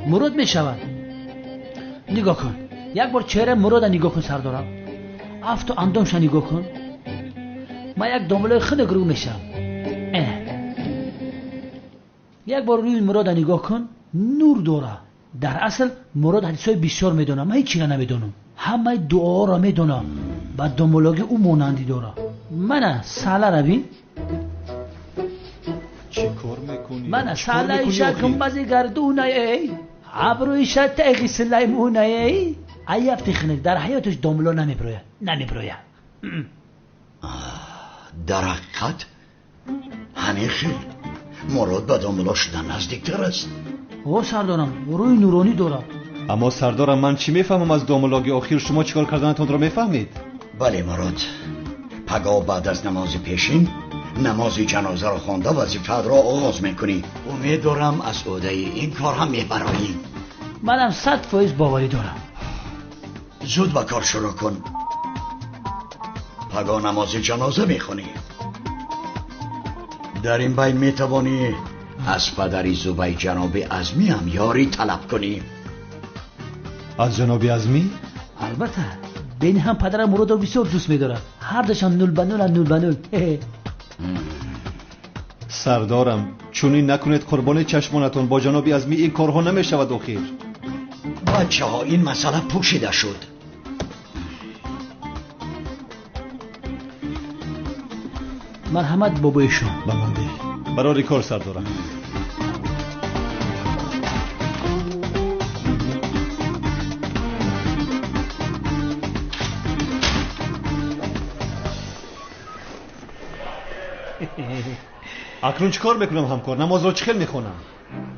مراد میشود. نگاه کن یک بار چهره مراد نگاه کن سردارم. افت اندامش نگاه کن. من یک داملای خیلی گرو میشم. یک بار روی مراد نگاه کن نور داره. در اصل مراد حدیثای بسیار میدونه. من هیچی را نمیدونم. همه دعا را میدونم. با داملاگی او مانندی داره. من ساله را بین. چی کار میکنی؟ من ساله شکم بازی گردونه ای ابرویش تقی سلیمونه ای ایفتی خنک در حیاتش داملا نمیبروید. در حقیقت همین خیلی مراد به داملا شدن نزدیکتر است. او سردارم روی نورانی داره. اما سردارم من چی میفهمم از داملاگی؟ آخر شما چیکار کردنتون را میفهمید؟ بله مراد پگاه بعد از نماز پیشین نماز جنازه را خوانده وظیفه را آغاز میکنی. امیدوارم از عهده این کار هم میبرایی. منم 100% باوری دارم. زود به کار شروع کن. پگاه نماز جنازه میخونی. در این بین میتوانی از پدری زبی جناب عظمی هم یاری طلب کنی. از جناب عظمی؟ البته بین هم پدرم مراد رو بسیار دوست میدارم. هر دشان 0 به 0. سردارم چونین نکنید قربان چشمانتون. با جناب عظمی این کارها نمیشود. آخر بچه ها این مسئله پوشیده شد. مرحمت بابایشون بمانده برای کار سردارم. اکنون چیکار میکنم همکار؟ نماز را چخیل میخونم.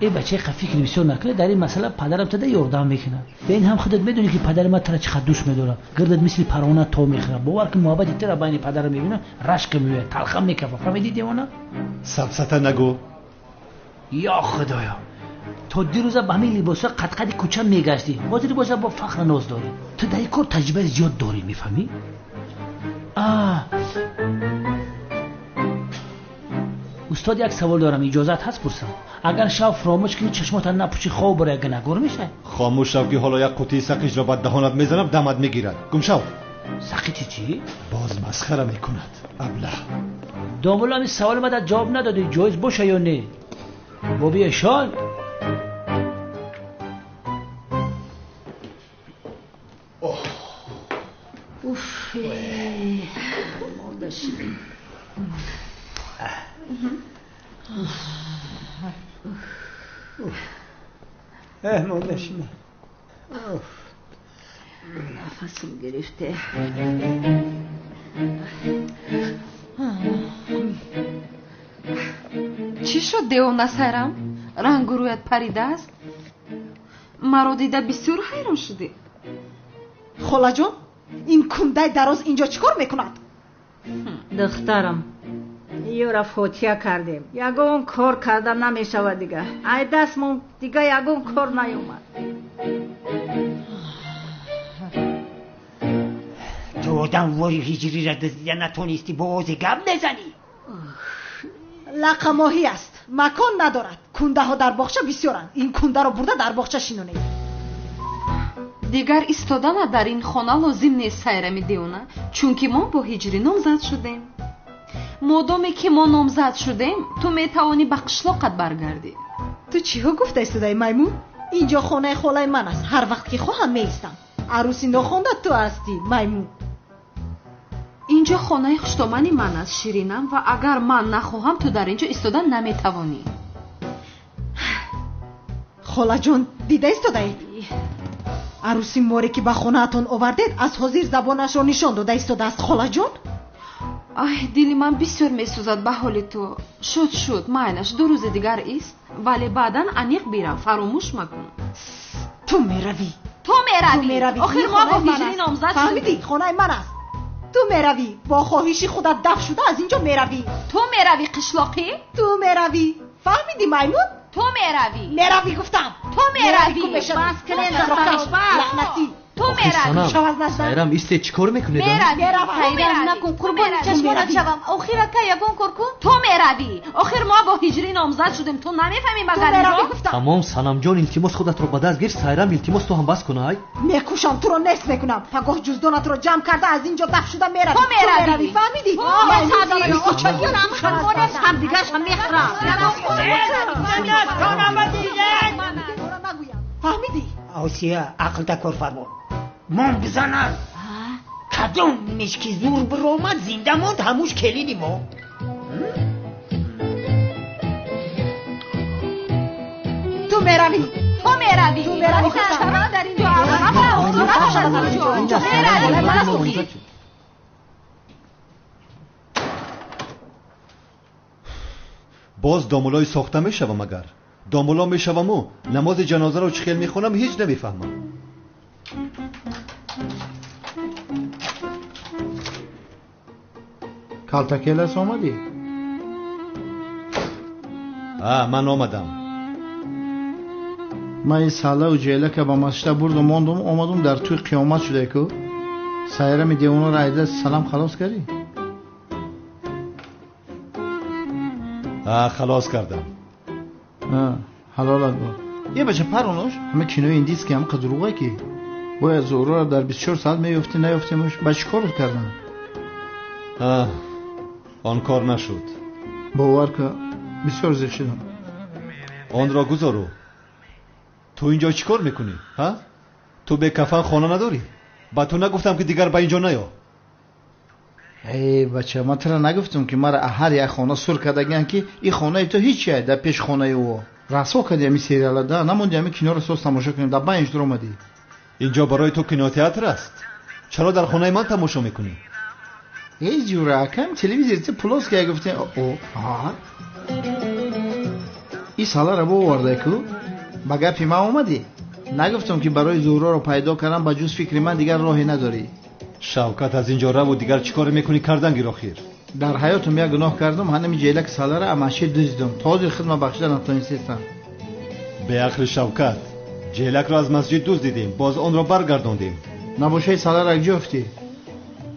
ای بچه فکر بسیار نکنه. در این مسئله پدرم تده یاردم میکنه. به این هم خودت میدونی که پدر من ترا چقدر دوست میداره. گردت مثل پروانه تو میخوره. باور که محبت ترا بین پدرم میبینه رشک میوه تلخم میکفه. فهمیدی دیوانه؟ سبسته نگو. یا خدایا تو دیروز با همین لباسا قد کوچه میگشتی. حاضر باشه با فخر ناز داری. تو در این کار تجربه زیاد داری. میفهمی؟ استاد یک سوال دارم اجازت هست پرسم؟ اگر شب فراموش کنی چشمات نپوشی خواب برای گنگور میشه؟ خاموش شو که حالا یک قوطی سقیج را بعد دهانت میزنم دمت میگیرد. گم شو. سقیچی چی؟ باز مسخره میکند ابله. داملا این سوال مدد جواب ندادی. جایز باشه یا نه؟ بابی اشان اوف مردشی مردشی نفسم گرفته. چی شد دیوانه سرم؟ رنگ رویت پریده است؟ مرا دیده بسیار حیران شدی. خاله جان این کنده دراز اینجا چیکار میکند؟ دخترم یورا فوتیا کردیم. یگون کار کردن نمیشود دیگه. ای دستمون دیگه یگون کار نیومد. تو آدم واری هجری را دیده نتونستی باز گم بزنی. لقه ماهی است. مکان ندارد. کنده ها در باغچه بسیارند. این کنده را برده در باغچه شینونید. دیگر ایستادن در این خانه لازم نیست سیرمی دیوانه. چونکه ما با هجری نامزد شدیم. مادامی که ما نامزد شدیم تو میتوانی به قشلاقت برگردی. تو چی ها گفته ایستاده میمون؟ اینجا خانه خاله من است. هر وقت که خواهم میستم. عروسی نخونده تو هستی میمون. اینجا خانه خشتامانی من است شیرینم و اگر من نخواهم تو در اینجا ایستادن نمیتوانی. خاله جان دیده ایستاده عروسی موری که به خونه‌تون آوردید از حاضر زبانش رو نشان داده ایستاده است خاله جان. ای دلی من بسیار میسوزد به حال تو. شد مایلش 2 روز دیگر است ولی بعدا انیق بیرم فراموش مکن. تو میروی آخر ما با هیجری نامزد شدیم. فهمیدی خانه من است. تو میروی با خواهشی خودت دفع شده از اینجا میروی. تو میروی قشلاقی؟ تو میروی فهمیدی میمون؟ تو میروی گفتم. تو میروی بس کنین لعنتی. تو میروی سایرم ایسته چیکار میکنی؟ سایرم نکن قربان چشمانت شوم. آخر که یگون کن تو میروی. آخر ما با هیجری نامزد شدیم تو نمیفهمی مگر اینو؟ تمام سنم جان التماس خودت رو به دست گیر. سایرم التماس تو هم بس کنه. میکوشم تو رو نصف میکنم. پگاه جزدانت رو جمع کرده از اینجا دفع شده میروی. تو میروی فهمیدی؟ هم دیگه هم میخرم. فهمیدی؟ آسیا عقل تکر فرمان من بزنم کدوم نیمش که زور برآمد زنده موند هموش کلیدی ما. تو میروی در اینجا باز دامولای ساخته میشوم. اگر دامولا میشوم و نماز جنازه رو چخیل میخونم هیچ نمیفهمم. کالتاکیلس آمدی؟ من آمدم. من این ساله و جیله که با مسجد برد و ماندم آمدم در توی قیامت شده که سایرم دیونا را عیده سلام خلاص کردی؟ خلاص کردم. حلالت بود. یه بچه پرونوش همه کینوی این دیست که همه قدروغه که باید زورا را در 24 ساعت میفتی نیفتیمش بچه کارت کردن. آن کار نشد. باور که بسیار زیر شدم. آن را گذارو. تو اینجا چی کار میکنی؟ تو به کفن خانه نداری؟ با تو نگفتم که دیگر با اینجا نیا. ای بچه من ترا نگفتم که مرا هر یک خانه سر کردگن که این خانه تو هیچیه در پیش خانه او. رسوا کردی همی سریال ده نموندی همی کنار سوز تماشا کنیم در 5 در اومدی. اینجا برای تو کینوتئاتر است. چرا در خانه من تماشا میکنی؟ ای جوره کم تلویزیون تی پلاس که گفتی این سالا را آورده که با گپی ما اومدی. نگفتم که برای زورا رو پیدا کردم با جز فکر من دیگر راهی نداری. شوکت از اینجا رو و دیگر چیکار میکنی کردن گیر آخر؟ در حیاتم یک گناه کردم همین جیلک سالا را اماشی دزدم تازه خدمت بخشیدن نتونستم. به عقل شوکت جیلک را از مسجد دزدیدیم باز آن را برگرداندیم. نباشه سالا را کجا افتی؟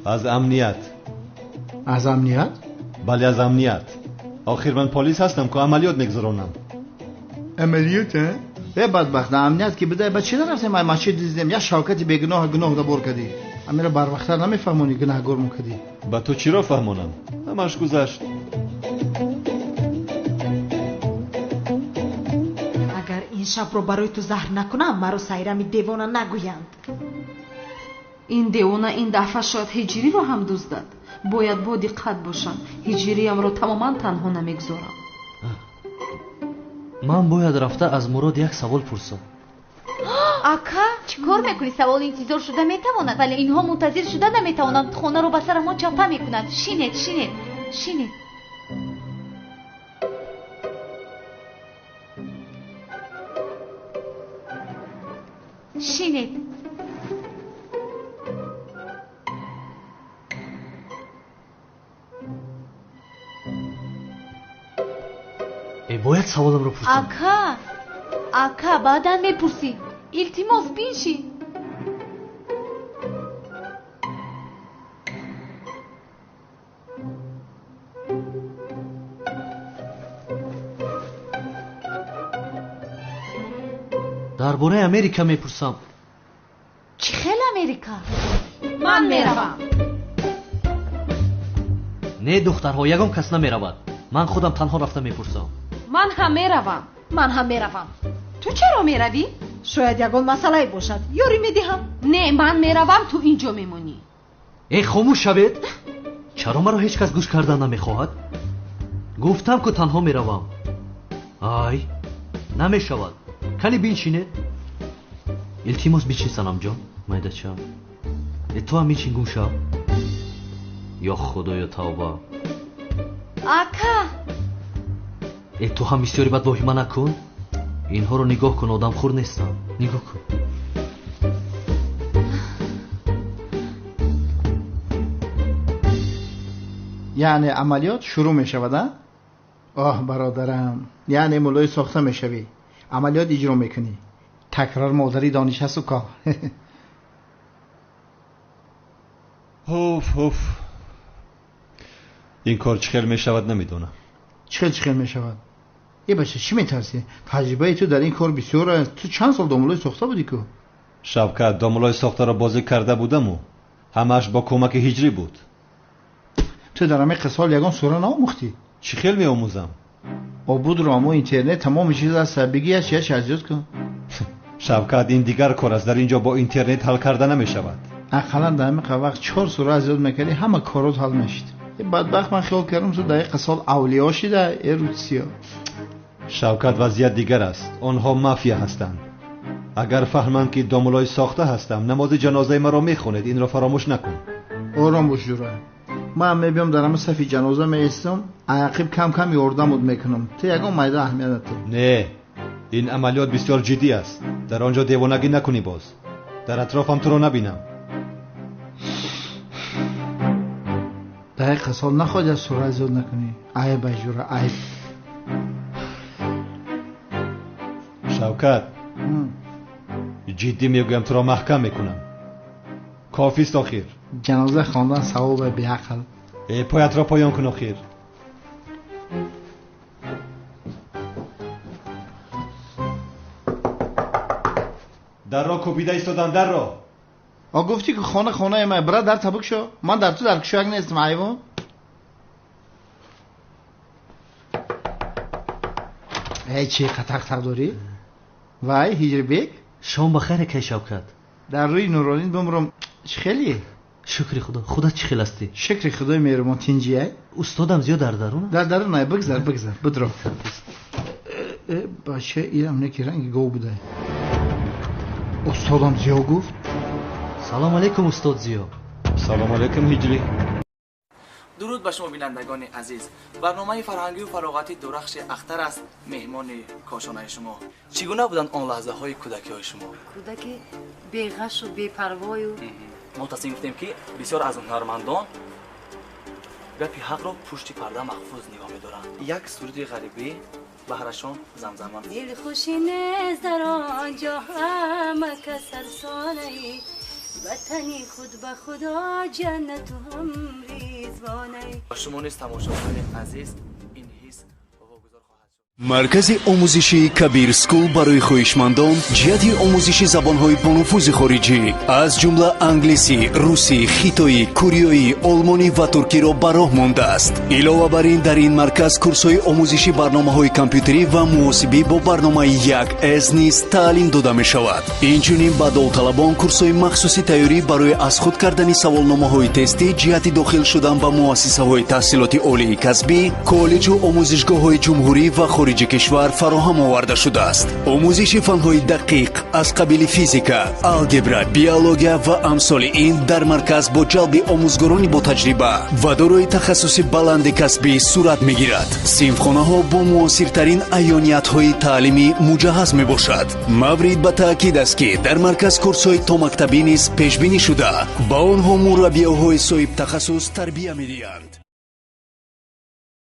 از امنیت. از امنیت؟ بله از امنیت. آخر من پلیس هستم که عملیات میگذرونم. عملیات به بدبخت امنیت که بده بچه نرفتیم ما مسجد دیدیم یا شوکتی بگناه گناه دا بر کردی. امیرا بر وقت نمیفهمونی گناهگار میکردی. با تو چی را فهمونم؟ همش گذشت. اگر این شب رو برای تو زهر نکنم مرا سایرمی دیوانه نگویند. این دیوانه این دفعه شاید هجری رو هم دزدد. باید با دقت باشم. هجریم رو تماما تنها نمیگذارم. من باید رفته از مراد یک سوال پرسم. اکا چیکار میکنی؟ سوال انتظار شده میتواند ولی اینها منتظر شده نمیتوانند. خانه رو به سر ما چاپه میکنند. شینید باید سوالم رو پرسم. اکا بعدا میپرسی. التماس بینشی. درباره امریکا میپرسم. چی خیلی امریکا؟ من میروم. نه دخترها یگان کس نمیرود. من خودم تنها رفته میپرسم. من هم میروم. من هم میروم. تو چرا میروی؟ шояд ягон масъалае бошад ёрӣ медиҳам. не ман меравам ту инҷо мемонӣ. خاموش шавед. чаро маро ҳеҷ кас гӯш кардан намехоҳад? гуфтам ку танҳо меравам. ай намешавад. кани биншинед. илтимос бичин санамҷон. майдача ту ҳам бичин гум шав. ё худоё тавба. ака ту ҳам бисёри бад воҳима накун. инҳоро нигоҳ кун, одамхӯр нестам. нигоҳ кун. яъне амалиёт шурӯъ мешавад? оҳ бародарам, яъне мулои сохта мешавӣ, амалиёт иҷро мекунӣ. такрор модари дониш ҳасту ко. ин кор чӣ хел мешавад намедонам. чӣ хел мешавад? е бача чӣ метарсӣ? таҷрибаи ту дар ин кор бисёр аст. ту чанд сол домулои сохта будӣ ку? шавкат, домулои сохтаро бозӣ карда будаму ҳамааш бо кӯмаки ҳиҷрӣ буд. ту дар ҳамаи қисол ягон сура наомӯхтӣ? чӣ хел меомӯзам? обудро аммо интернет тамоми чиз аст. бигӣ яш азёд кун. шавкат, ин дигар кор аст. дар ин ҷо бо интернет ҳал карда намешавад. ақаллан дар ҳамин вақт 4 сура азёд мекардӣ, ҳама корот ҳал мешид. бадбахт ман хиёл кардам ту дар ин қисол авлиё шида эрудсиё. шавкат, вазъият дигар аст. онҳо мафия ҳастанд. агар фаҳманд ки домулои сохта ҳастам, намози ҷанозаи маро мехонед. инро фаромӯш накун. ором бош ҷура. ман мебиям дар ҳама сафи ҷаноза меистам, ақиб кам кам ёрдамуд мекунам. ту ягон майда аҳамият надиҳ. не, ин амалиёт бисёр ҷиддӣ аст. дар он ҷо девонагӣ накунӣ. боз дар атрофам туро набинам. дар ин қисол нахоҳед аз сура азёд накунӣ. айб ҷура, айб. шавкат, ҷиддӣ мегӯям, туро маҳкам мекунам. кофист охир. ҷаноза хондан савобе беақл. поятро поён кун охир. дарро кӯбида истодан. дарро гуфтӣ ки хонаи ман. бира дар табук шо. ман дар ту дар кушояк нестам айвон. чӣ қатақ дорӣ? вай ҳиҷрибек, шом бахайр кай шавкат. дар рӯи нуронин бумрам. чӣ хели? шукри худо. худат чӣ хел ҳастӣ? шукри худои меҳрубон. тинҷияй? устодам зиёд дар дарун? дар дарун ай. бигзар бидро. бача инам неки ранги гов будай. устодам зиё гуфт. салом алейкум устод зиё. салом алейкум ҳиҷрӣ. дуруд ба шумо бинандагони азиз. барномаи фарҳангию фароғатӣ дурахши ахтар аст меҳмони кошонаи шумо. чӣ гуна буданд он лаҳзаҳои кӯдакиҳои шумо? кӯдаки беғашу бепарвою. мо тасмим гирифтем ки бисёр аз ҳунармандон гапи ҳақро пушти парда маҳфуз нигоҳ медоранд. як суруди ғарибӣ баҳрашон замзама. дилхушӣ нез дар он ҷо ҳама кас арсонаи ватани худ ба худо ҷаннату ҳам ризвонаи. шумо низ тамошобинони азиз ин ҳис маркази омӯзиши кабир скул барои хоҳишмандон ҷиҳати омӯзиши забонҳои бонуфузи хориҷӣ аз ҷумла англисӣ, русӣ, хитоӣ, кӯриёӣ, олмонӣ ва туркиро ба роҳ мондааст. илова бар ин дар ин марказ курсҳои омӯзиши барномаҳои компютерӣ ва муосибӣ бо барномаи 1С низ таълим дода мешавад. инчунин ба довталабон курсҳои махсуси тайёрӣ барои аз худ кардани саволномаҳои тестӣ ҷиҳати дохил шудан ба муассисаҳои таҳсилоти олии касбӣ, коллеҷу омӯзишгоҳҳои ҷумҳурӣ ва хориҷи кишвар фароҳам оварда шудааст. омӯзиши фанҳои дақиқ аз қабили физика, алгебра, биология ва амсоли ин дар марказ бо ҷалби омӯзгорони бо таҷриба ва дорои тахассуси баланди касбӣ сурат мегирад. синфхонаҳо бо муосиртарин айёниятҳои таълимӣ муҷаҳҳаз мебошад. маврид ба таъкид аст ки дар марказ курсҳои томактабӣ низ пешбинӣ шуда ба онҳо мураббиёҳои соҳиб тахассус тарбия медиҳанд.